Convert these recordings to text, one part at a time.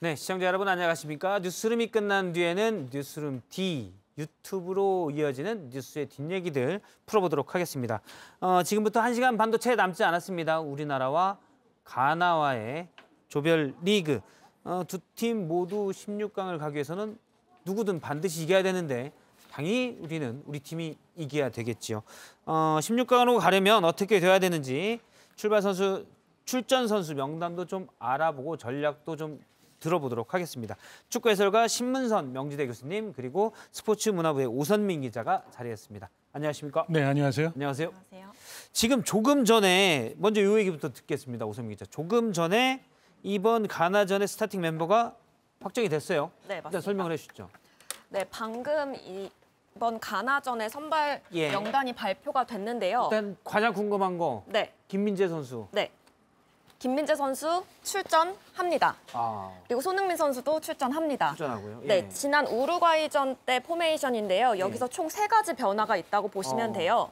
네, 시청자 여러분 안녕하십니까? 뉴스룸이 끝난 뒤에는 뉴스룸 D 유튜브로 이어지는 뉴스의 뒷얘기들 풀어보도록 하겠습니다. 지금부터 1시간 반도 채 남지 않았습니다. 우리나라와 가나와의 조별 리그. 두 팀 모두 16강을 가기 위해서는 누구든 반드시 이겨야 되는데 당연히 우리 팀이 이겨야 되겠지요. 16강으로 가려면 어떻게 돼야 되는지 출전 선수 명단도 좀 알아보고 전략도 좀 들어보도록 하겠습니다. 축구 해설가 신문선 명지대 교수님 그리고 스포츠문화부의 오선민 기자가 자리했습니다. 안녕하십니까? 네, 안녕하세요. 안녕하세요. 지금 조금 전에 먼저 이 얘기부터 듣겠습니다. 오선민 기자. 조금 전에 이번 가나전의 스타팅 멤버가 확정이 됐어요. 네, 맞습니다. 일단 설명을 해주시죠. 네, 방금 이번 가나전의 선발 명단이 발표가 됐는데요. 일단 가장 궁금한 거. 네. 김민재 선수. 네. 김민재 선수 출전합니다. 그리고 손흥민 선수도 출전합니다. 출전하고요. 예. 네, 지난 우루과이전 때 포메이션인데요. 여기서 총 3가지 변화가 있다고 보시면 돼요.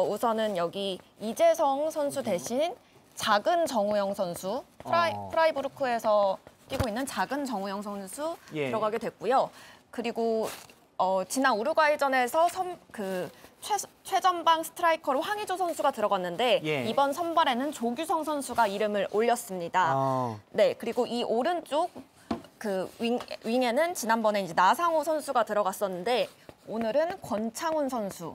우선은 여기 이재성 선수 대신 작은 정우영 선수, 프라이부르크에서 뛰고 있는 작은 정우영 선수 들어가게 됐고요. 그리고 지난 우루과이전에서 최전방 스트라이커로 황의조 선수가 들어갔는데 이번 선발에는 조규성 선수가 이름을 올렸습니다. 네, 그리고 이 오른쪽 윙에는 지난번에 이제 나상호 선수가 들어갔었는데 오늘은 권창훈 선수.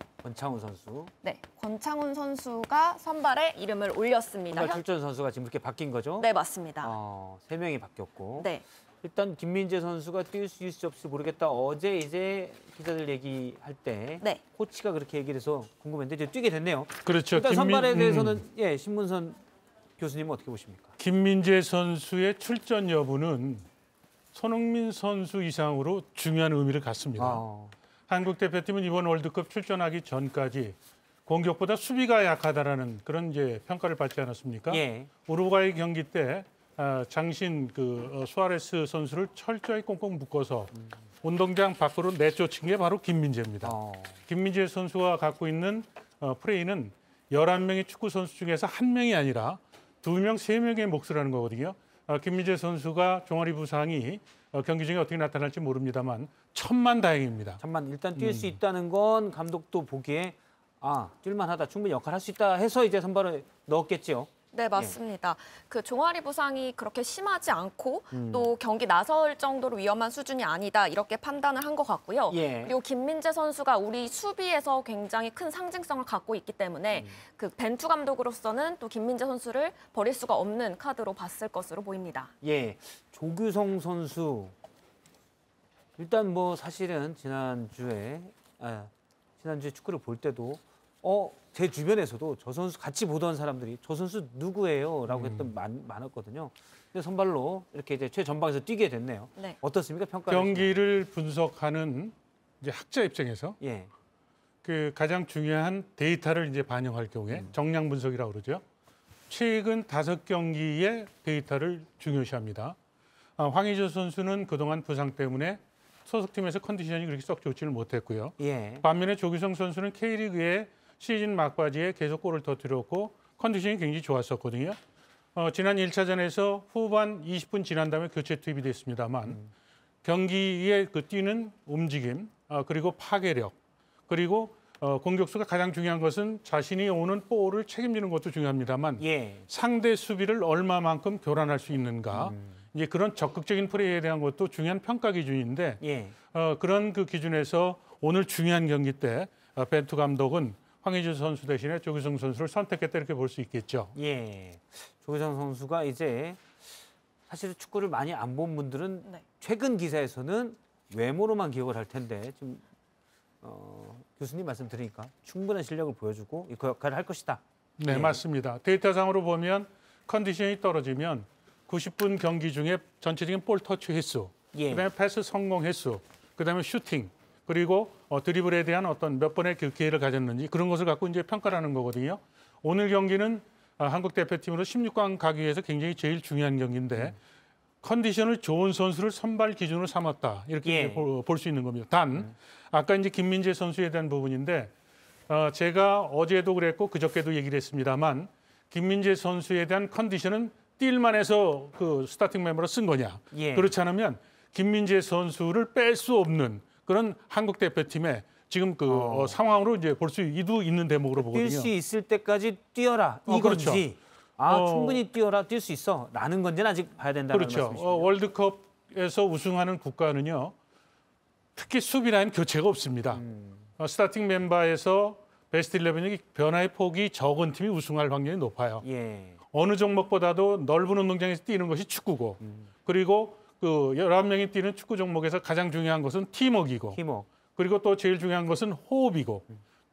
네, 권창훈 선수가 선발에 이름을 올렸습니다. 선발 출전 선수가 지금 이렇게 바뀐 거죠? 네, 맞습니다. 3명이 바뀌었고. 네. 일단 김민재 선수가 뛸 수 있을지 없을지 모르겠다. 어제 이제 기자들 얘기할 때 코치가 그렇게 얘기를 해서 궁금했는데 이제 뛰게 됐네요. 그렇죠. 일단 선발에 대해서는 신문선 교수님은 어떻게 보십니까? 김민재 선수의 출전 여부는 손흥민 선수 이상으로 중요한 의미를 갖습니다. 한국 대표팀은 이번 월드컵 출전하기 전까지 공격보다 수비가 약하다라는 그런 이제 평가를 받지 않았습니까? 우루과이 경기 때 장신 수아레스 선수를 철저히 꽁꽁 묶어서 운동장 밖으로 내쫓은 게 바로 김민재입니다. 김민재 선수가 갖고 있는 플레이는 11명의 축구 선수 중에서 1명이 아니라 2명, 3명의 몫이라는 거거든요. 김민재 선수가 종아리 부상이 경기 중에 어떻게 나타날지 모릅니다만 천만다행입니다. 일단 뛸 수 있다는 건 감독도 보기에 뛸만하다, 충분히 역할할 수 있다 해서 이제 선발을 넣었겠지요. 네, 맞습니다. 그 종아리 부상이 그렇게 심하지 않고 또 경기 나설 정도로 위험한 수준이 아니다 이렇게 판단을 한 것 같고요. 그리고 김민재 선수가 우리 수비에서 굉장히 큰 상징성을 갖고 있기 때문에 그 벤투 감독으로서는 또 김민재 선수를 버릴 수가 없는 카드로 봤을 것으로 보입니다. 조규성 선수 일단 뭐 사실은 지난주에 축구를 볼 때도 제 주변에서도 저 선수 같이 보던 사람들이 저 선수 누구예요? 라고 했던 많았거든요. 근데 선발로 이렇게 이제 최전방에서 뛰게 됐네요. 어떻습니까? 평가 경기를 분석하는 이제 학자 입장에서 그 가장 중요한 데이터를 이제 반영할 경우에 정량 분석이라고 그러죠. 최근 5경기의 데이터를 중요시합니다. 황의조 선수는 그동안 부상 때문에 소속팀에서 컨디션이 그렇게 썩 좋지는 못했고요. 반면에 조규성 선수는 K리그에 시즌 막바지에 계속 골을 터뜨렸고 컨디션이 굉장히 좋았었거든요. 지난 1차전에서 후반 20분 지난 다음에 교체 투입이 됐습니다만 경기에 뛰는 움직임 그리고 파괴력 그리고 공격수가 가장 중요한 것은 자신이 오는 볼을 책임지는 것도 중요합니다만 상대 수비를 얼마만큼 교란할 수 있는가 이제 그런 적극적인 플레이에 대한 것도 중요한 평가 기준인데 그런 그 기준에서 오늘 중요한 경기 때 벤투 감독은 황의조 선수 대신에 조규성 선수를 선택했다 이렇게 볼 수 있겠죠. 조규성 선수가 이제 사실 축구를 많이 안 본 분들은 최근 기사에서는 외모로만 기억을 할 텐데 지금 교수님 말씀 들으니까 충분한 실력을 보여주고 이 역할을 할 것이다. 네, 맞습니다. 데이터상으로 보면 컨디션이 떨어지면 90분 경기 중에 전체적인 볼 터치 횟수, 그다음에 패스 성공 횟수, 그다음에 슈팅, 그리고 드리블에 대한 어떤 몇 번의 그 기회를 가졌는지 그런 것을 갖고 이제 평가를 하는 거거든요. 오늘 경기는 한국 대표팀으로 16강 가기 위해서 굉장히 제일 중요한 경기인데 컨디션을 좋은 선수를 선발 기준으로 삼았다 이렇게 볼 수 있는 겁니다. 단 아까 이제 김민재 선수에 대한 부분인데 제가 어제도 그랬고 그저께도 얘기를 했습니다만 김민재 선수에 대한 컨디션은 뛸만 해서 그 스타팅 멤버로 쓴 거냐. 예. 그렇지 않으면 김민재 선수를 뺄 수 없는 그런 한국 대표팀의 지금 그 상황으로 이제 볼 수 있는 대목으로 보거든요. 뛸 수 있을 때까지 뛰어라 이건지 그렇죠. 충분히 뛰어라 뛸 수 있어라는 건지는 아직 봐야 된다는 그렇죠. 말씀이시죠. 월드컵에서 우승하는 국가는요. 특히 수비 라인 교체가 없습니다. 스타팅 멤버에서 베스트 11이 변화의 폭이 적은 팀이 우승할 확률이 높아요. 예. 어느 종목보다도 넓은 운동장에서 뛰는 것이 축구고 그리고 그 11명이 뛰는 축구 종목에서 가장 중요한 것은 팀워크이고 팀워크. 그리고 또 제일 중요한 것은 호흡이고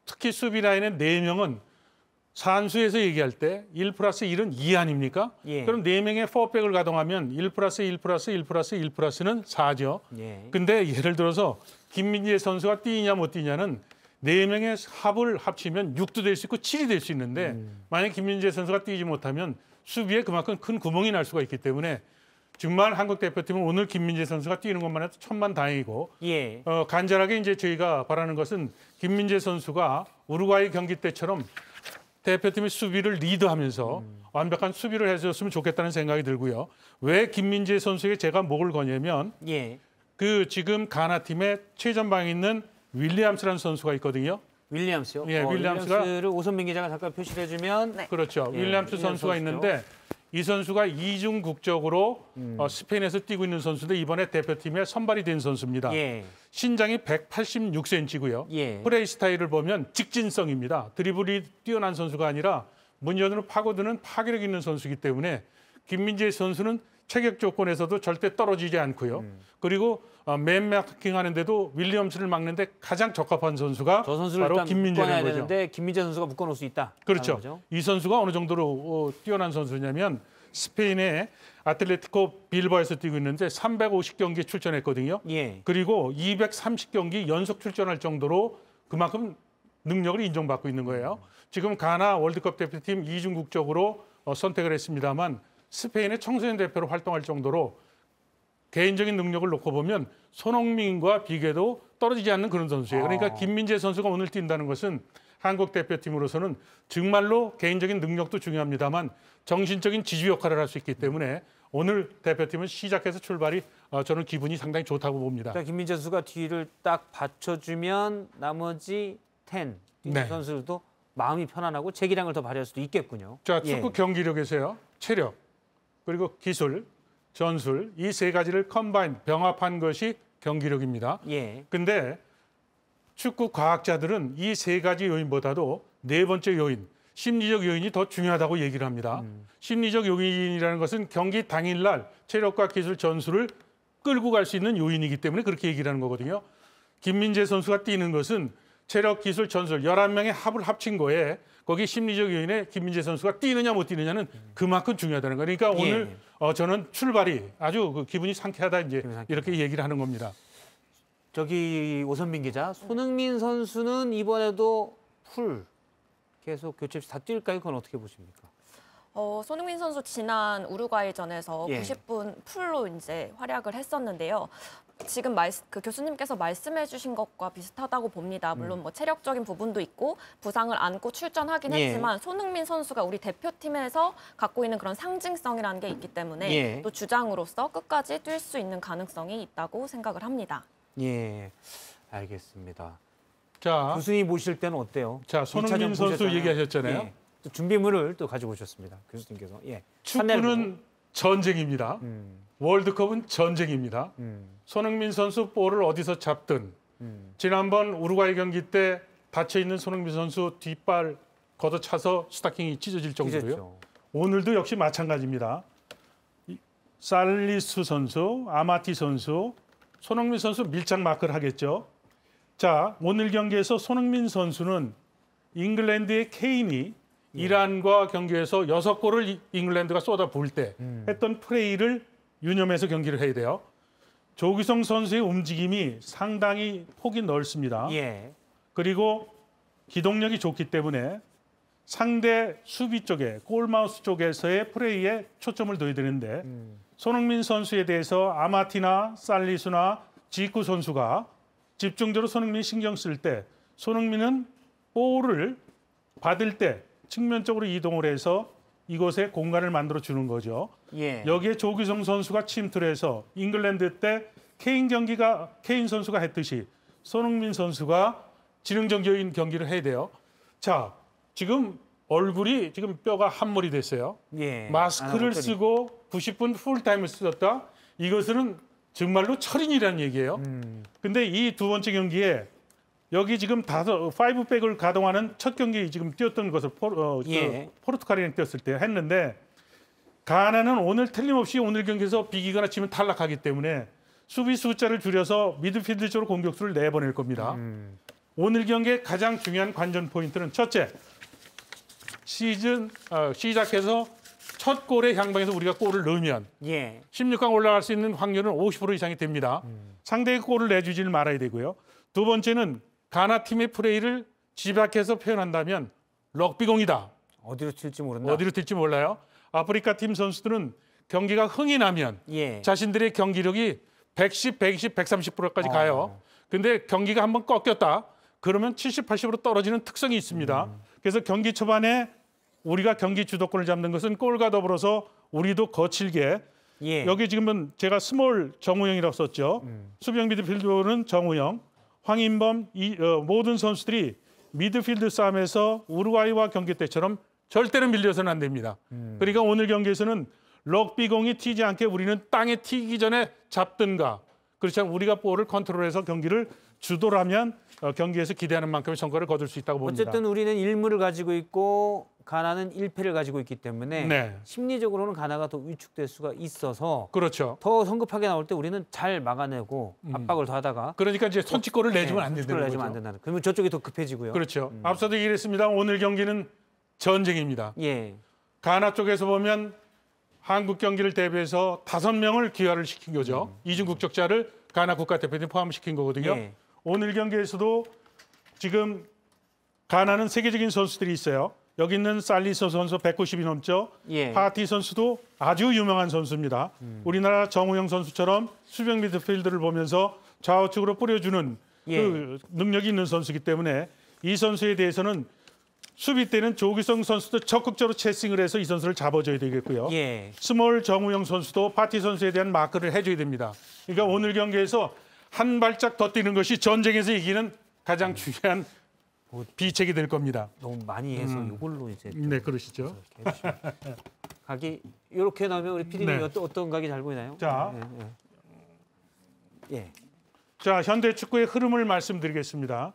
특히 수비 라인의 4명은 산수에서 얘기할 때 1+1은 2 아닙니까? 예. 그럼 4명의 4백을 가동하면 1+1+1+1+1은 4죠. 예. 근데 예를 들어서 김민재 선수가 뛰냐 못 뛰냐는 4명의 합을 합치면 6도 될 수 있고 7이 될 수 있는데 만약 김민재 선수가 뛰지 못하면 수비에 그만큼 큰 구멍이 날 수가 있기 때문에 정말 한국 대표팀은 오늘 김민재 선수가 뛰는 것만 해도 천만다행이고 예. 간절하게 이제 저희가 바라는 것은 김민재 선수가 우루과이 경기 때처럼 대표팀의 수비를 리드하면서 완벽한 수비를 해줬으면 좋겠다는 생각이 들고요. 왜 김민재 선수에게 제가 목을 거냐면 예. 그 지금 가나 팀의 최전방에 있는 윌리엄스라는 선수가 있거든요. 윌리엄스요? 예, 윌리엄스를 오선민 기자가 잠깐 표시를 해주면 네. 그렇죠. 예, 윌리엄스 윌리엄스 선수가 선수죠. 있는데 이 선수가 이중 국적으로 스페인에서 뛰고 있는 선수인데 이번에 대표팀에 선발이 된 선수입니다. 예. 신장이 186cm고요. 예. 플레이 스타일을 보면 직진성입니다. 드리블이 뛰어난 선수가 아니라 문전으로 파고드는 파괴력 있는 선수이기 때문에 김민재 선수는 체격 조건에서도 절대 떨어지지 않고요. 그리고 맨 마킹하는데도 윌리엄스를 막는데 가장 적합한 선수가 저 선수를 바로 일단 김민재라는 묶어놔야 거죠. 되는데 김민재 선수가 묶어놓을 수 있다. 그렇죠. 이 선수가 어느 정도로 뛰어난 선수냐면 스페인의 아틀레티코 빌바에서 뛰고 있는데 350경기에 출전했거든요. 예. 그리고 230경기 연속 출전할 정도로 그만큼 능력을 인정받고 있는 거예요. 지금 가나 월드컵 대표팀 이중 국적으로 선택을 했습니다만 스페인의 청소년 대표로 활동할 정도로 개인적인 능력을 놓고 보면 손흥민과 비교도 떨어지지 않는 그런 선수예요. 그러니까 김민재 선수가 오늘 뛴다는 것은 한국 대표팀으로서는 정말로 개인적인 능력도 중요합니다만 정신적인 지주 역할을 할 수 있기 때문에 오늘 대표팀은 시작해서 출발이 저는 기분이 상당히 좋다고 봅니다. 그러니까 김민재 선수가 뒤를 딱 받쳐주면 나머지 10 네. 선수들도 마음이 편안하고 재기량을 더 발휘할 수도 있겠군요. 자, 축구 경기력에서요. 체력, 그리고 기술, 전술 이 세 가지를 컴바인 병합한 것이 경기력입니다. 예. 근데 축구 과학자들은 이 세 가지 요인보다도 네 번째 요인, 심리적 요인이 더 중요하다고 얘기를 합니다. 심리적 요인이라는 것은 경기 당일날 체력과 기술 전술을 끌고 갈 수 있는 요인이기 때문에 그렇게 얘기를 하는 거거든요. 김민재 선수가 뛰는 것은 체력, 기술, 전술 11명의 합을 합친 거에 거기 심리적 요인에 김민재 선수가 뛰느냐 못 뛰느냐는 그만큼 중요하다는 거예요. 그러니까 예. 오늘 저는 출발이 아주 그 기분이 상쾌하다 이제 이렇게 얘기를 하는 겁니다. 저기 오선민 기자, 손흥민 선수는 이번에도 풀 계속 교체 없이 다 뛸까요? 그건 어떻게 보십니까? 손흥민 선수 지난 우루과이전에서 예. 90분 풀로 이제 활약을 했었는데요. 지금 그 교수님께서 말씀해주신 것과 비슷하다고 봅니다. 물론 뭐 체력적인 부분도 있고 부상을 안고 출전하긴 예. 했지만 손흥민 선수가 우리 대표팀에서 갖고 있는 그런 상징성이라는 게 있기 때문에 예. 또 주장으로서 끝까지 뛸 수 있는 가능성이 있다고 생각을 합니다. 예, 알겠습니다. 자, 교수님 모실 때는 어때요? 자, 손흥민 2차전 선수 보셨잖아요. 얘기하셨잖아요. 예. 또 준비물을 또 가지고 오셨습니다. 교수님께서. 예. 축구는 전쟁입니다. 월드컵은 전쟁입니다. 손흥민 선수 볼을 어디서 잡든 지난번 우루과이 경기 때 다쳐 있는 손흥민 선수 뒷발 걷어차서 스타킹이 찢어질 정도로요. 찢었죠. 오늘도 역시 마찬가지입니다. 살리수 선수, 아마티 선수, 손흥민 선수 밀착 마크를 하겠죠. 자, 오늘 경기에서 손흥민 선수는 잉글랜드의 케인이 이란과 경기에서 6골을 잉글랜드가 쏟아부을 때 했던 플레이를 유념해서 경기를 해야 돼요. 조기성 선수의 움직임이 상당히 폭이 넓습니다. 예. 그리고 기동력이 좋기 때문에 상대 수비 쪽에 골마우스 쪽에서의 플레이에 초점을 둬야 되는데 손흥민 선수에 대해서 아마티나 살리수나 지쿠 선수가 집중적으로 손흥민이 신경 쓸 때 손흥민은 볼을 받을 때 측면적으로 이동을 해서 이곳에 공간을 만들어 주는 거죠. 예. 여기에 조규성 선수가 침투를 해서 잉글랜드 때 케인 선수가 했듯이 손흥민 선수가 지능적인 경기를 해야 돼요. 자, 지금 얼굴이 지금 뼈가 함몰이 됐어요. 예. 마스크를 쓰고 90분 풀타임을 썼다. 이것은 정말로 철인이라는 얘기예요. 근데 이 두 번째 경기에 여기 지금 5백을 가동하는 첫 경기 지금 뛰었던 것을 포르투갈이랑 뛰었을 때 했는데 가나는 오늘 틀림없이 오늘 경기에서 비기거나 지면 탈락하기 때문에 수비 숫자를 줄여서 미드필드 쪽으로 공격수를 내보낼 겁니다. 오늘 경기의 가장 중요한 관전 포인트는 첫째, 시작해서 첫 골의 향방에서 우리가 골을 넣으면 16강 올라갈 수 있는 확률은 50% 이상이 됩니다. 상대의 골을 내주지를 말아야 되고요. 두 번째는 가나 팀의 플레이를 집약해서 표현한다면 럭비공이다. 어디로 튈지 모른다. 어디로 튈지 몰라요. 아프리카 팀 선수들은 경기가 흥이 나면 자신들의 경기력이 110, 120, 130%까지 가요. 근데 경기가 한번 꺾였다. 그러면 70, 80% 떨어지는 특성이 있습니다. 그래서 경기 초반에 우리가 경기 주도권을 잡는 것은 골과 더불어서 우리도 거칠게 여기 지금은 제가 스몰 정우영이라고 썼죠. 수비형 미드필더는 정우영, 황인범 모든 선수들이 미드필드 싸움에서 우루과이와 경기 때처럼 절대로 밀려서는 안 됩니다. 그러니까 오늘 경기에서는 럭비공이 튀지 않게 우리는 땅에 튀기 전에 잡든가 그렇지 않으면 우리가 볼을 컨트롤해서 경기를 주도하면 경기에서 기대하는 만큼의 성과를 거둘 수 있다고 봅니다. 어쨌든 우리는 1무를 가지고 있고 가나는 1패를 가지고 있기 때문에 심리적으로는 가나가 더 위축될 수가 있어서 그렇죠. 더 성급하게 나올 때 우리는 잘 막아내고 압박을 더 하다가 그러니까 이제 선취골을 내주면 안 된다는 거죠. 안 된다는. 그러면 저쪽이 더 급해지고요. 그렇죠. 앞서도 얘기했습니다. 오늘 경기는 전쟁입니다. 가나 쪽에서 보면 한국 경기를 대비해서 5명을 귀화를 시킨 거죠. 이중 국적자를 가나 국가대표팀에 포함시킨 거거든요. 오늘 경기에서도 지금 가나는 세계적인 선수들이 있어요. 여기 있는 살리소 선수 190이 넘죠. 파티 선수도 아주 유명한 선수입니다. 우리나라 정우영 선수처럼 수비형 미드필드를 보면서 좌우측으로 뿌려주는 그 능력이 있는 선수이기 때문에 이 선수에 대해서는 수비 때는 조규성 선수도 적극적으로 체싱을 해서 이 선수를 잡아줘야 되겠고요. 스몰 정우영 선수도 파티 선수에 대한 마크를 해줘야 됩니다. 그러니까 오늘 경기에서 한 발짝 더 뛰는 것이 전쟁에서 이기는 가장 중요한 비책이 될 겁니다. 너무 많이 해서 이걸로 이제 네, 그러시죠. 각이 이렇게 나오면 우리 PD님 어떤 각이 잘 보이나요? 자, 자 현대 축구의 흐름을 말씀드리겠습니다.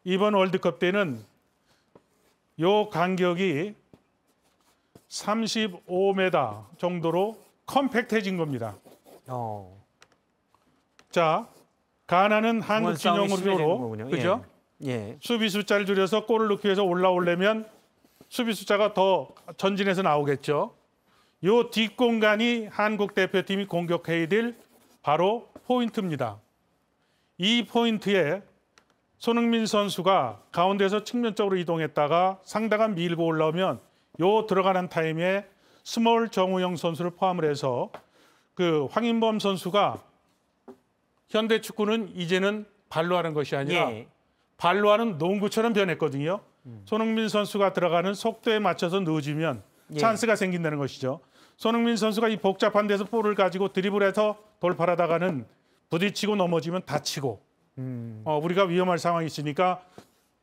이번 월드컵 때는 요 간격이 35m 정도로 컴팩트해진 겁니다. 자, 가나는 한국 진영으로 그죠? 수비 숫자를 줄여서 골을 넣기 위해서 올라오려면 수비 숫자가 더 전진해서 나오겠죠. 요 뒷공간이 한국 대표팀이 공격해야 될 바로 포인트입니다. 이 포인트에 손흥민 선수가 가운데서 측면 쪽으로 이동했다가 상대가 밀고 올라오면 요 들어가는 타임에 스몰 정우영 선수를 포함을 해서 그 황인범 선수가 현대 축구는 이제는 발로 하는 것이 아니라 발로 하는 농구처럼 변했거든요. 손흥민 선수가 들어가는 속도에 맞춰서 넣어주면 찬스가 생긴다는 것이죠. 손흥민 선수가 이 복잡한 데서 볼을 가지고 드리블해서 돌파하다가는 부딪히고 넘어지면 다치고 우리가 위험할 상황이 있으니까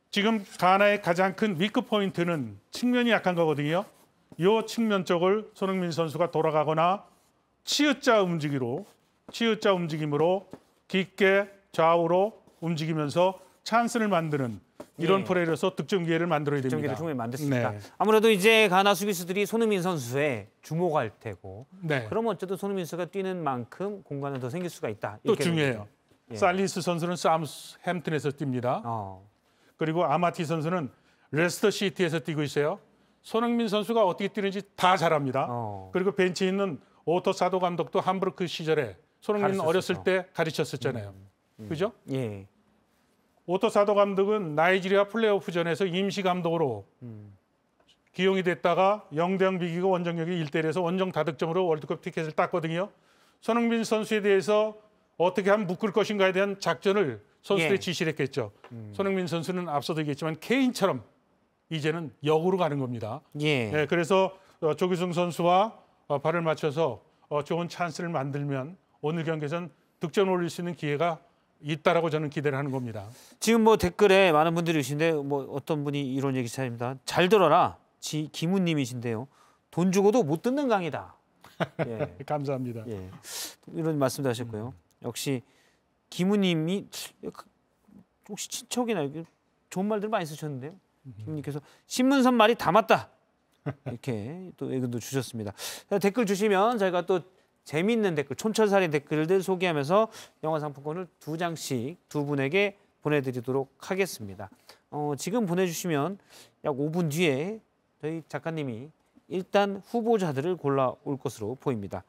지금 가나의 가장 큰 위크 포인트는 측면이 약한 거거든요. 이 측면 쪽을 손흥민 선수가 돌아가거나 치읓자 움직임으로 깊게 좌우로 움직이면서 찬스를 만드는 이런 플레이로서 득점 기회를 만들어야 됩니다. 득점 기회를 충분히 만들었습니다. 아무래도 이제 가나 수비수들이 손흥민 선수에 주목할 테고 그러면 어쨌든 손흥민 선수가 뛰는 만큼 공간은 더 생길 수가 있다. 또 중요해요. 살리스 선수는 사우스햄튼에서 뜁니다. 그리고 아마티 선수는 레스터 시티에서 뛰고 있어요. 손흥민 선수가 어떻게 뛰는지 다 잘합니다. 그리고 벤치에 있는 오토 사도 감독도 함부르크 시절에 손흥민 어렸을 때 가르쳤었잖아요. 그죠? 오토 사도 감독은 나이지리아 플레이오프전에서 임시 감독으로 기용이 됐다가 0대0 비기고 원정역이 1대1에서 원정 다득점으로 월드컵 티켓을 땄거든요. 손흥민 선수에 대해서 어떻게 하면 묶을 것인가에 대한 작전을 선수들이 지시를 했겠죠. 손흥민 선수는 앞서도 얘기했지만 케인처럼 이제는 역으로 가는 겁니다. 예. 네, 그래서 조규성 선수와 발을 맞춰서 좋은 찬스를 만들면 오늘 경기에서는 득점 올릴 수 있는 기회가 있다라고 저는 기대를 하는 겁니다. 지금 뭐 댓글에 많은 분들이 계신데 뭐 어떤 분이 이런 얘기 하십니다. 잘 들어라. 김우님이신데요. 돈 주고도 못 듣는 강의다. 예. 감사합니다. 예. 이런 말씀도 하셨고요. 역시 김우님이 혹시 친척이나 좋은 말들 많이 쓰셨는데요. 김우님께서 신문선 말이 다 맞다. 이렇게 또 의견도 주셨습니다. 댓글 주시면 저희가 또 재미있는 댓글, 촌철살인 댓글들 소개하면서 영화 상품권을 2장씩 두 분에게 보내드리도록 하겠습니다. 지금 보내주시면 약 5분 뒤에 저희 작가님이 일단 후보자들을 골라올 것으로 보입니다.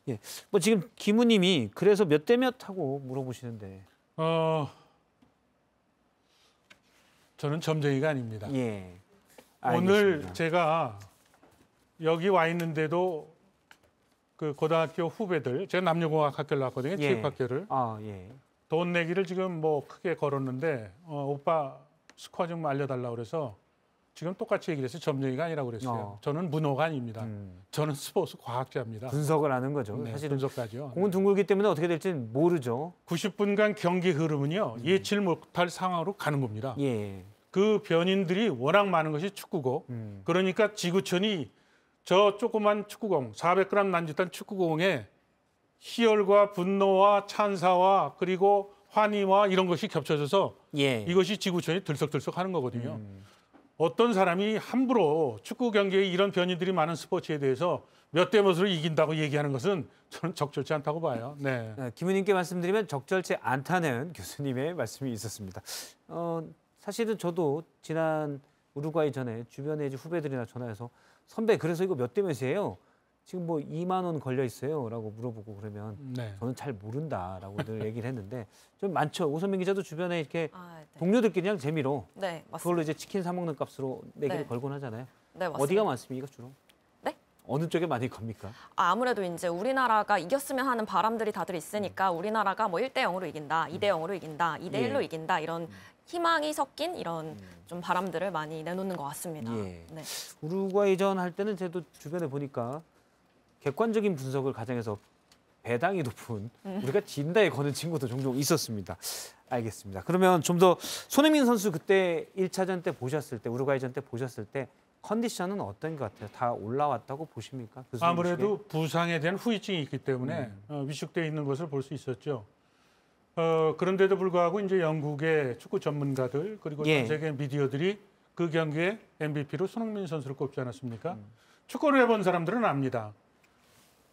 예, 뭐 지금 김우님이 그래서 몇 대 몇 하고 물어보시는데. 저는 점쟁이가 아닙니다. 예. 오늘 알겠습니다. 제가 여기 와 있는데도 그 고등학교 후배들, 제가 남녀공학 학교를 나왔거든요. 예. 체육학교를. 예. 돈 내기를 지금 뭐 크게 걸었는데 오빠 스코어 좀 알려달라고 그래서 지금 똑같이 얘기를 했어요. 점쟁이가 아니라고 그랬어요. 저는 문호가 아닙니다. 저는 스포츠 과학자입니다. 분석을 하는 거죠. 네, 사실은 분석가죠. 공은 둥글기 때문에 어떻게 될지는 모르죠. 90분간 경기 흐름은요. 예측 못할 상황으로 가는 겁니다. 예. 그 변인들이 워낙 많은 것이 축구고 그러니까 지구촌이 저 조그만 축구공 400g 난짓한 축구공에 희열과 분노와 찬사와 그리고 환희와 이런 것이 겹쳐져서 예. 이것이 지구촌이 들썩들썩 하는 거거든요. 어떤 사람이 함부로 축구 경기에 이런 변이들이 많은 스포츠에 대해서 몇 대 몇으로 이긴다고 얘기하는 것은 저는 적절치 않다고 봐요. 네. 김우님께 말씀드리면 적절치 않다는 교수님의 말씀이 있었습니다. 사실은 저도 지난 우루과이 전에 주변에 이제 후배들이나 전화해서 선배 그래서 이거 몇 대 몇이에요? 지금 뭐 2만 원 걸려 있어요라고 물어보고 그러면 네. 저는 잘 모른다라고 늘 얘기를 했는데 좀 많죠. 오선민 기자도 주변에 이렇게 네. 동료들끼리 그냥 재미로 네, 맞습니다. 그걸로 이제 치킨 사 먹는 값으로 내기를 네. 걸곤 하잖아요. 네, 맞습니다. 어디가 많습니까 주로? 네? 어느 쪽에 많이 겁니까? 아무래도 이제 우리나라가 이겼으면 하는 바람들이 다들 있으니까 우리나라가 뭐 1대 0으로 이긴다, 2대 0으로 이긴다, 2대 1로 이긴다 이런 희망이 섞인 이런 좀 바람들을 많이 내놓는 것 같습니다. 예. 네. 우루과이전 할 때는 제도 주변에 보니까 객관적인 분석을 가정해서 배당이 높은 우리가 진다에 거는 친구도 종종 있었습니다. 알겠습니다. 그러면 좀 더 손흥민 선수 그때 1차전 때 보셨을 때 우루과이전 때 보셨을 때 컨디션은 어떤 것 같아요? 다 올라왔다고 보십니까? 아무래도 부상에 대한 후유증이 있기 때문에 위축되어 있는 것을 볼 수 있었죠. 그런데도 불구하고 이제 영국의 축구 전문가들 그리고 전 세계 미디어들이 그 경기에 MVP로 손흥민 선수를 꼽지 않았습니까? 축구를 해본 사람들은 압니다.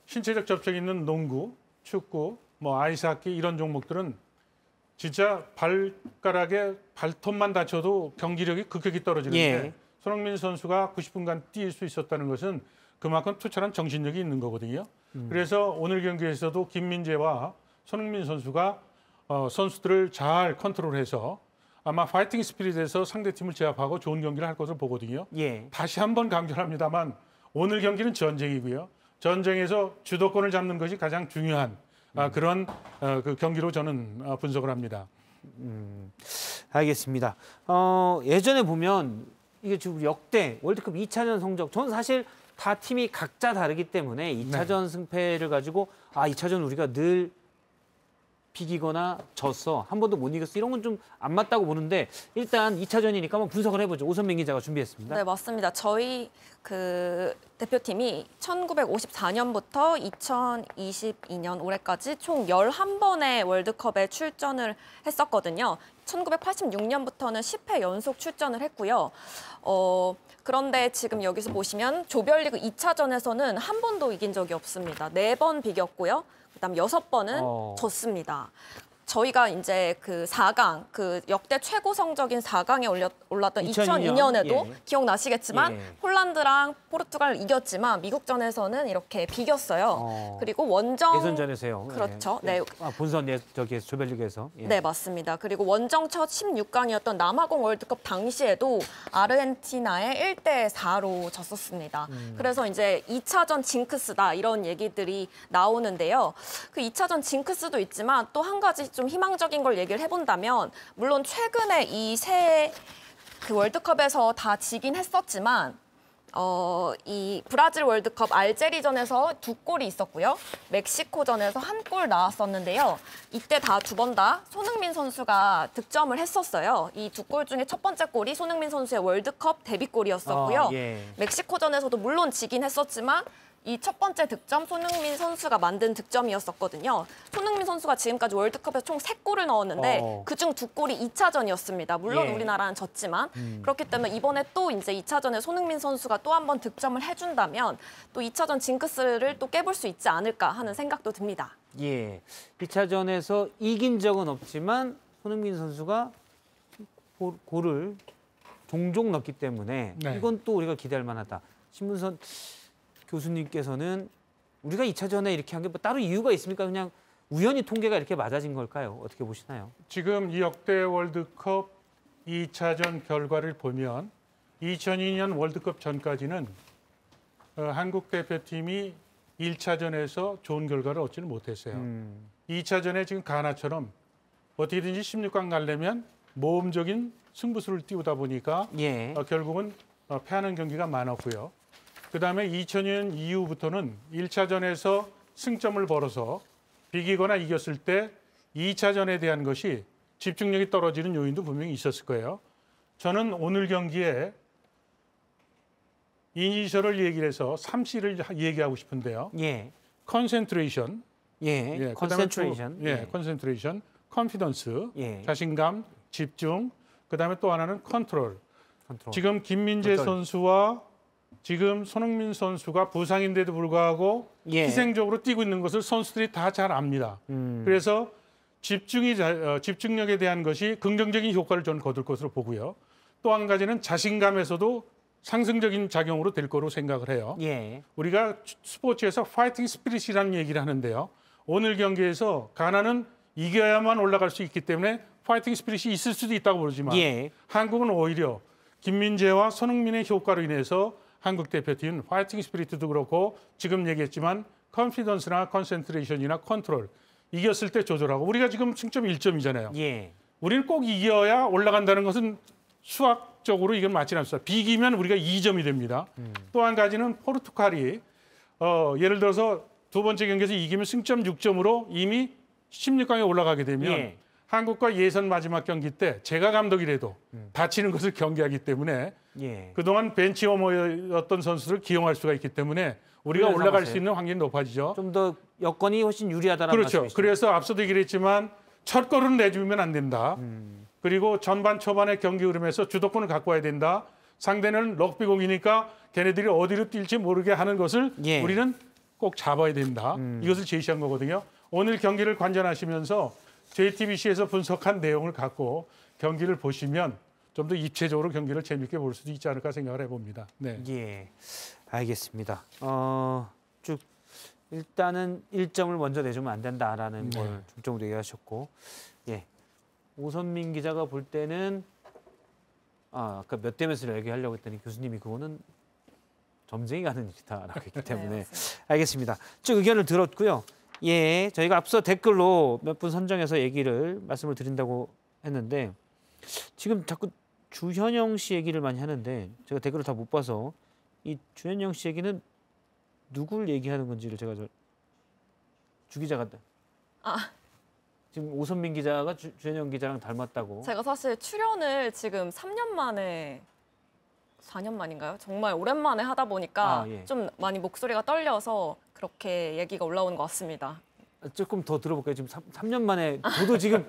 신체적 접촉이 있는 농구, 축구, 뭐 아이스하키 이런 종목들은 진짜 발가락에 발톱만 다쳐도 경기력이 급격히 떨어지는데 손흥민 선수가 90분간 뛸 수 있었다는 것은 그만큼 투철한 정신력이 있는 거거든요. 그래서 오늘 경기에서도 김민재와 손흥민 선수가 선수들을 잘 컨트롤해서 아마 파이팅 스피릿에서 상대팀을 제압하고 좋은 경기를 할 것으로 보거든요. 다시 한번 강조합니다만 오늘 경기는 전쟁이고요. 전쟁에서 주도권을 잡는 것이 가장 중요한 그런 그 경기로 저는 분석을 합니다. 알겠습니다. 예전에 보면 이게 지금 역대 월드컵 2차전 성적 저는 사실 다 팀이 각자 다르기 때문에 2차전 승패를 가지고 2차전 우리가 늘 비기거나 졌어. 한 번도 못 이겼어. 이런 건 좀 안 맞다고 보는데 일단 2차전이니까 한번 분석을 해보죠. 오선민 기자가 준비했습니다. 네, 맞습니다. 저희 그 대표팀이 1954년부터 2022년 올해까지 총 11번의 월드컵에 출전을 했었거든요. 1986년부터는 10회 연속 출전을 했고요. 그런데 지금 여기서 보시면 조별리그 2차전에서는 한 번도 이긴 적이 없습니다. 4번 비겼고요. 그다음 6번은 졌습니다. 저희가 이제 그 4강, 그 역대 최고 성적인 4강에 올랐던 2002년에도 기억나시겠지만 홀란드랑 포르투갈을 이겼지만 미국전에서는 이렇게 비겼어요. 그리고 원정 예선전에서요. 그렇죠. 네. 본선 저기 조별리그에서. 네, 맞습니다. 그리고 원정 첫 16강이었던 남아공 월드컵 당시에도 아르헨티나에 1대 4로 졌었습니다. 그래서 이제 2차전 징크스다 이런 얘기들이 나오는데요. 그 2차전 징크스도 있지만 또 한 가지 좀 희망적인 걸 얘기를 해본다면 물론 최근에 이 세 그 월드컵에서 다 지긴 했었지만 이 브라질 월드컵 알제리전에서 2골이 있었고요. 멕시코전에서 1골 나왔었는데요. 이때 다 2번 다 손흥민 선수가 득점을 했었어요. 이 2골 중에 첫 번째 골이 손흥민 선수의 월드컵 데뷔골이었었고요. 예. 멕시코전에서도 물론 지긴 했었지만 이 첫 번째 득점 손흥민 선수가 만든 득점이었었거든요. 손흥민 선수가 지금까지 월드컵에서 총 3골을 넣었는데 그중 2골이 2차전이었습니다. 물론 예. 우리나라는 졌지만 그렇기 때문에 이번에 또 이제 2차전에 손흥민 선수가 또 한 번 득점을 해준다면 또 2차전 징크스를 또 깨볼 수 있지 않을까 하는 생각도 듭니다. 예. 2차전에서 이긴 적은 없지만 손흥민 선수가 골을 종종 넣기 때문에 네. 이건 또 우리가 기대할 만하다. 신문선 교수님께서는 우리가 2차전에 이렇게 한 게 뭐 따로 이유가 있습니까? 그냥 우연히 통계가 이렇게 맞아진 걸까요? 어떻게 보시나요? 지금 이 역대 월드컵 2차전 결과를 보면 2002년 월드컵 전까지는 한국 대표팀이 1차전에서 좋은 결과를 얻지는 못했어요. 2차전에 지금 가나처럼 어떻게든지 16강 가려면 모험적인 승부수를 띄우다 보니까 예. 결국은 패하는 경기가 많았고요. 그다음에 2000년 이후부터는 1차전에서 승점을 벌어서 비기거나 이겼을 때 2차전에 대한 것이 집중력이 떨어지는 요인도 분명히 있었을 거예요. 저는 오늘 경기에 이니셜을 얘기를 해서 3C를 얘기하고 싶은데요. 예. 컨센트레이션, 예. 컨센트레이션. 컨센트레이션, 컨피던스, 예. 자신감, 집중, 그다음에 또 하나는 컨트롤. 컨트롤. 지금 김민재 선수와 지금 손흥민 선수가 부상인데도 불구하고 예. 희생적으로 뛰고 있는 것을 선수들이 다 잘 압니다. 그래서 집중력에 대한 것이 긍정적인 효과를 저는 거둘 것으로 보고요. 또 한 가지는 자신감에서도 상승적인 작용으로 될 거로 생각을 해요. 예. 우리가 스포츠에서 파이팅 스피릿이라는 얘기를 하는데요. 오늘 경기에서 가나는 이겨야만 올라갈 수 있기 때문에 파이팅 스피릿이 있을 수도 있다고 그러지만 예. 한국은 오히려 김민재와 손흥민의 효과로 인해서 한국 대표팀은 파이팅 스피릿도 그렇고 지금 얘기했지만 컨피던스나 컨센트레이션이나 컨트롤 이겼을 때 조절하고 우리가 지금 승점 1점이잖아요. 예. 우리는 꼭 이겨야 올라간다는 것은 수학적으로 이건 맞지 않습니다. 비기면 우리가 2점이 됩니다. 또 한 가지는 포르투갈이 예를 들어서 두 번째 경기에서 이기면 승점 6점으로 이미 16강에 올라가게 되면 예. 한국과 예선 마지막 경기 때 제가 감독이라도 다치는 것을 경계하기 때문에 예. 그동안 벤치 워머였던 선수를 기용할 수가 있기 때문에 우리가 훈련 올라갈 삼아서요? 수 있는 확률이 높아지죠. 좀 더 여건이 훨씬 유리하다는 그렇죠. 말씀이시죠? 그래서 앞서도 얘기를 했지만 첫 골은 내주면 안 된다. 그리고 전반 초반의 경기 흐름에서 주도권을 갖고 와야 된다. 상대는 럭비공이니까 걔네들이 어디로 뛸지 모르게 하는 것을 예. 우리는 꼭 잡아야 된다. 이것을 제시한 거거든요. 오늘 경기를 관전하시면서 JTBC에서 분석한 내용을 갖고 경기를 보시면 좀 더 입체적으로 경기를 재밌게 볼 수도 있지 않을까 생각을 해봅니다. 네. 예, 알겠습니다. 쭉 일단은 1점을 먼저 내주면 안 된다라는 네. 걸 중점으로 얘기하셨고, 예, 오선민 기자가 볼 때는 아까 몇 대 몇을 얘기하려고 했더니 교수님이 그거는 점쟁이 가는 일이다라고 했기 때문에 네, 알겠습니다. 쭉 의견을 들었고요. 예, 저희가 앞서 댓글로 몇 분 선정해서 말씀을 드린다고 했는데 지금 자꾸 주현영 씨 얘기를 많이 하는데 제가 댓글을 다 못 봐서 이 주현영 씨 얘기는 누굴 얘기하는 건지를 제가 주 기자가 지금 오선민 기자가 주현영 기자랑 닮았다고. 제가 사실 출연을 지금 3년 만에 4년 만인가요? 정말 오랜만에 하다 보니까 예. 좀 많이 목소리가 떨려서 그렇게 얘기가 올라오는 것 같습니다. 조금 더 들어볼까요? 지금 3년 만에 저도 지금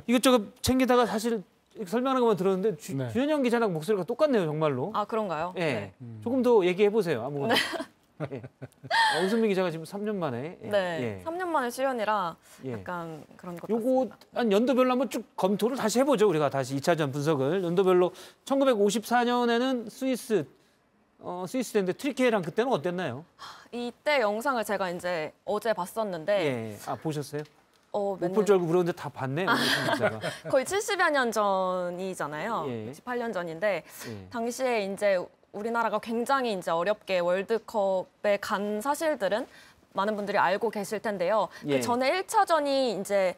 이것저것 챙기다가 사실 설명하는 것만 들었는데 네. 주현영 기자랑 목소리가 똑같네요, 정말로. 아, 그런가요? 예, 네. 조금 더 얘기해 보세요, 아무거나. 예. 오선민 기자가 지금 3년 만에. 예. 네, 3년 만에 출연이라 예. 약간 그런 것 요거 같습니다. 한 연도별로 한번 쭉 검토를 다시 해보죠. 우리가 다시 2차전 분석을 연도별로 1954년에는 스위스대인데 트리케랑 그때는 어땠나요? 이때 영상을 제가 이제 어제 봤었는데 예, 보셨어요? 몇 못 볼 줄 알고 물었는데 다 봤네요. 기자가. 거의 70여 년 전이잖아요. 예. 68년 전인데 예. 당시에 이제 우리나라가 굉장히 이제 어렵게 월드컵에 간 사실들은 많은 분들이 알고 계실 텐데요. 예. 그 전에 1차전이 이제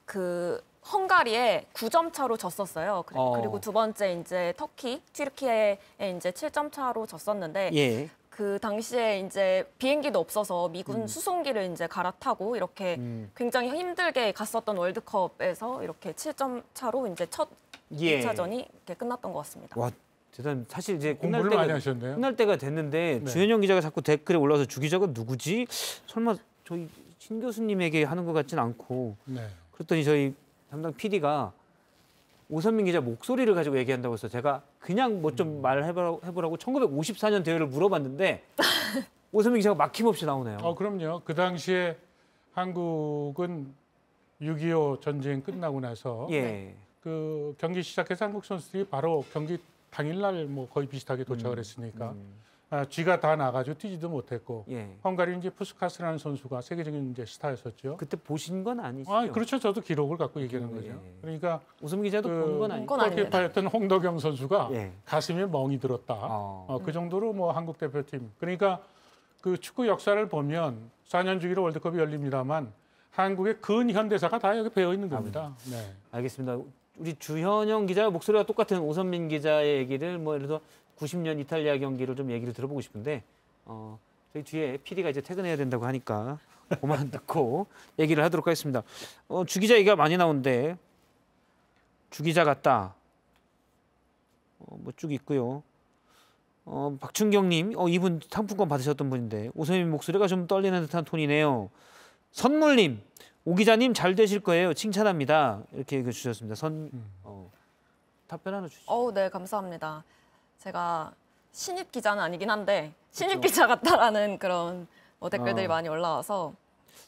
그 헝가리에 9점 차로 졌었어요. 그리고 두 번째 이제 터키, 튀르키예에 이제 7점 차로 졌었는데 예. 그 당시에 이제 비행기도 없어서 미군 수송기를 이제 갈아타고 이렇게 굉장히 힘들게 갔었던 월드컵에서 이렇게 7점 차로 이제 첫 2차전이 이렇게 끝났던 것 같습니다. 와, 대단. 사실 이제 공부를 많이 하셨네요. 끝날 때가 됐는데 네. 주현영 기자가 자꾸 댓글에 올라와서 주 기자가 누구지? 설마 저희 신 교수님에게 하는 것 같진 않고. 네. 그랬더니 저희 담당 PD가 오선민 기자 목소리를 가지고 얘기한다고 해서 제가 그냥 뭐 좀 말해보라고 1954년 대회를 물어봤는데 오선민 기자가 막힘없이 나오네요. 그럼요. 그 당시에 한국은 6.25 전쟁 끝나고 나서 예. 그 경기 시작해서 한국 선수들이 바로 경기 당일날 뭐 거의 비슷하게 도착을 했으니까 쥐가 다 나가지고 뛰지도 못했고 예. 헝가리 이제 푸스카스라는 선수가 세계적인 이제 스타였었죠. 그때 보신 건 아니시죠? 그렇죠. 저도 기록을 갖고 얘기하는 거죠. 예. 그러니까 오선민 기자도 본 건 아니고. 골키퍼였던 홍덕영 선수가 예. 가슴에 멍이 들었다. 그 정도로 뭐 한국 대표팀. 그러니까 그 축구 역사를 보면 4년 주기로 월드컵이 열립니다만 한국의 근현대사가 다 여기 배어 있는 겁니다. 네. 알겠습니다. 우리 주현영 기자와 목소리가 똑같은 오선민 기자의 얘기를 뭐 예를 들어 90년 이탈리아 경기를 좀 얘기를 들어보고 싶은데 저희 뒤에 PD가 이제 퇴근해야 된다고 하니까 그만 듣고 얘기를 하도록 하겠습니다. 주 기자 얘기가 많이 나오는데 주 기자 같다. 뭐 쭉 있고요. 박춘경님, 이분 상품권 받으셨던 분인데 오선민 목소리가 좀 떨리는 듯한 톤이네요. 선물님, 오 기자님 잘 되실 거예요. 칭찬합니다. 이렇게 주셨습니다. 답변 하나 주시죠. 네, 감사합니다. 제가 신입 기자는 아니긴 한데 신입 기자 같다라는 그런 댓글들이 많이 올라와서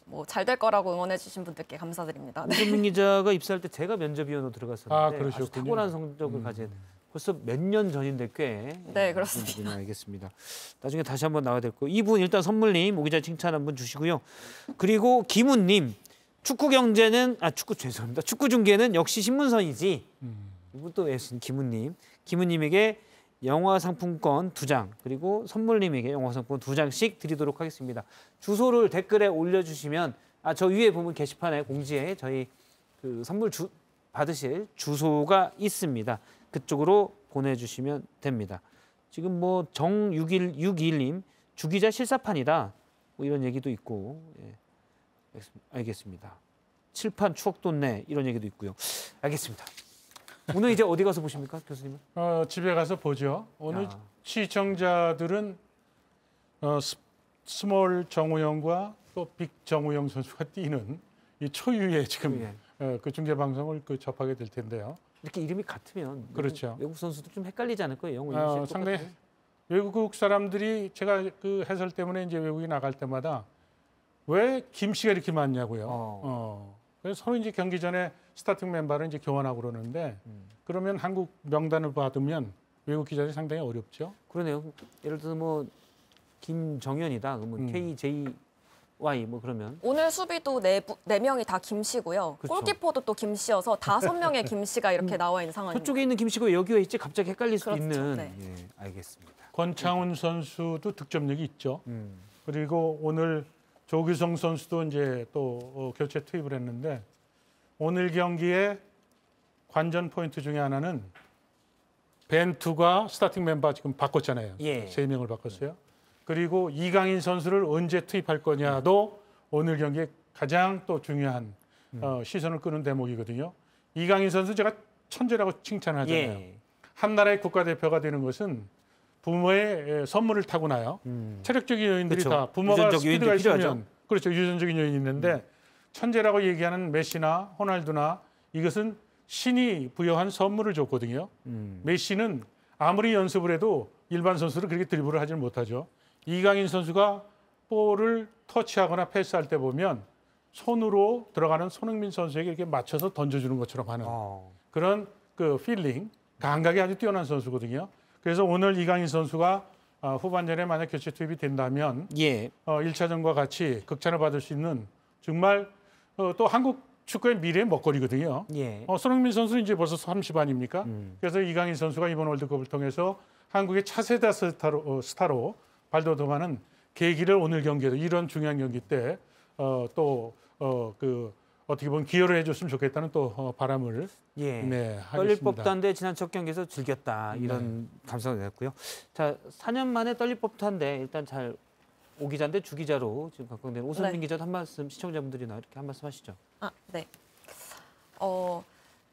뭐 잘 될 거라고 응원해 주신 분들께 감사드립니다. 네. 오선민 기자가 입사할 때 제가 면접위원으로 들어갔었는데 아주 탁월한 성적을 가진 벌써 몇 년 전인데 꽤. 네, 그렇습니다. 알겠습니다. 나중에 다시 한번 나와야 될 거. 이분 일단 선물님 오 기자 칭찬 한번 주시고요. 그리고 김훈님 축구 중계는 역시 신문선이지. 이분 또 애쓴 김훈님. 김훈님에게 영화 상품권 2장 그리고 선물님에게 영화 상품권 2장씩 드리도록 하겠습니다. 주소를 댓글에 올려주시면 저 위에 보면 게시판에 공지에 저희 그 선물 받으실 주소가 있습니다. 그쪽으로 보내주시면 됩니다. 지금 뭐 정621님 주기자 실사판이다 뭐 이런 얘기도 있고 알겠습니다. 칠판 추억 돋네 이런 얘기도 있고요. 알겠습니다. 오늘 이제 어디 가서 보십니까, 교수님은? 집에 가서 보죠. 오늘 시청자들은 스몰 정우영과 또 빅 정우영 선수가 뛰는 이 초유의 지금 그 중계 방송을 접하게 될 텐데요. 이렇게 이름이 같으면 그렇죠. 외국 선수도 좀 헷갈리지 않을 거예요. 상당히 외국 사람들이 제가 그 해설 때문에 이제 외국에 나갈 때마다 왜 김씨가 이렇게 많냐고요. 그래서 서로 이제 경기 전에 스타팅 멤버를 이제 교환하고 그러는데 그러면 한국 명단을 받으면 외국 기자들이 상당히 어렵죠. 그러네요. 예를 들어서 뭐 김정현이다. 그러면 KJY 뭐 그러면 오늘 수비도 네 명이 다 김씨고요. 그렇죠. 골키퍼도 또 김씨여서 5명의 김씨가 이렇게 나와 있는 상황입니다. 저쪽에 있는 김씨가 여기 왜 있지? 갑자기 헷갈릴 수 그렇죠. 있는. 네. 예, 알겠습니다. 권창훈 선수도 득점력이 있죠. 그리고 오늘 조규성 선수도 이제 또 교체 투입을 했는데 오늘 경기에 관전 포인트 중에 하나는 벤투가 스타팅 멤버 지금 바꿨잖아요. 예. 3명을 바꿨어요. 그리고 이강인 선수를 언제 투입할 거냐도 오늘 경기에 가장 또 중요한 시선을 끄는 대목이거든요. 이강인 선수 제가 천재라고 칭찬하잖아요. 예. 한 나라의 국가대표가 되는 것은 부모의 선물을 타고나요. 체력적인 요인들이 그렇죠. 다 부모가 유전적 스피드가 요인도 있으면 필요하죠. 그렇죠. 유전적인 요인이 있는데 천재라고 얘기하는 메시나 호날두나 이것은 신이 부여한 선물을 줬거든요. 메시는 아무리 연습을 해도 일반 선수를 그렇게 드리블을 하지 못하죠. 이강인 선수가 볼을 터치하거나 패스할 때 보면 손으로 들어가는 손흥민 선수에게 이렇게 맞춰서 던져주는 것처럼 하는 그런 그 필링, 감각이 아주 뛰어난 선수거든요. 그래서 오늘 이강인 선수가 후반전에 만약 교체 투입이 된다면 1차전과 같이 극찬을 받을 수 있는 정말 또 한국 축구의 미래의 먹거리거든요. 손흥민 선수는 이제 벌써 30 아닙니까? 그래서 이강인 선수가 이번 월드컵을 통해서 한국의 차세대 스타로 발돋움하는 계기를 오늘 경기에도 이런 중요한 경기 때 또 어떻게 보면 기여를 해줬으면 좋겠다는 또 바람을 예. 네, 떨릴 하겠습니다. 법도 한데 지난 첫 경기에서 즐겼다 이런 감성이 됐고요. 자, 4년 만에 떨릴 법도 한데 일단 잘 오 기자인데 주 기자로 지금 각광된 오선민 기자도 한 말씀 시청자분들이나 이렇게 한 말씀 하시죠. 아, 네.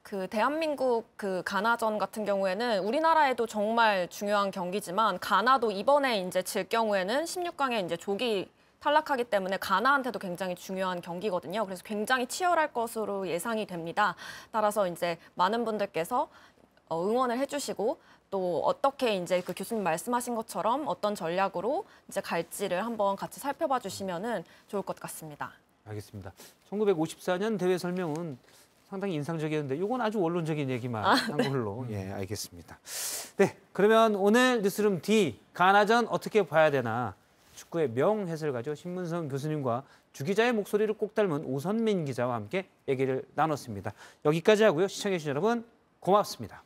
그 대한민국 그 가나전 같은 경우에는 우리나라에도 정말 중요한 경기지만 가나도 이번에 이제 질 경우에는 16강에 이제 조기 탈락하기 때문에 가나한테도 굉장히 중요한 경기거든요. 그래서 굉장히 치열할 것으로 예상이 됩니다. 따라서 이제 많은 분들께서 응원을 해주시고 또 어떻게 이제 그 교수님 말씀하신 것처럼 어떤 전략으로 이제 갈지를 한번 같이 살펴봐 주시면은 좋을 것 같습니다. 알겠습니다. 1954년 대회 설명은 상당히 인상적이었는데 이건 아주 원론적인 얘기만 한 걸로 예, 알겠습니다. 네, 그러면 오늘 뉴스룸 D 가나전 어떻게 봐야 되나 축구의 명해설가죠. 신문성 교수님과 주 기자의 목소리를 꼭 닮은 오선민 기자와 함께 얘기를 나눴습니다. 여기까지 하고요. 시청해 주신 여러분 고맙습니다.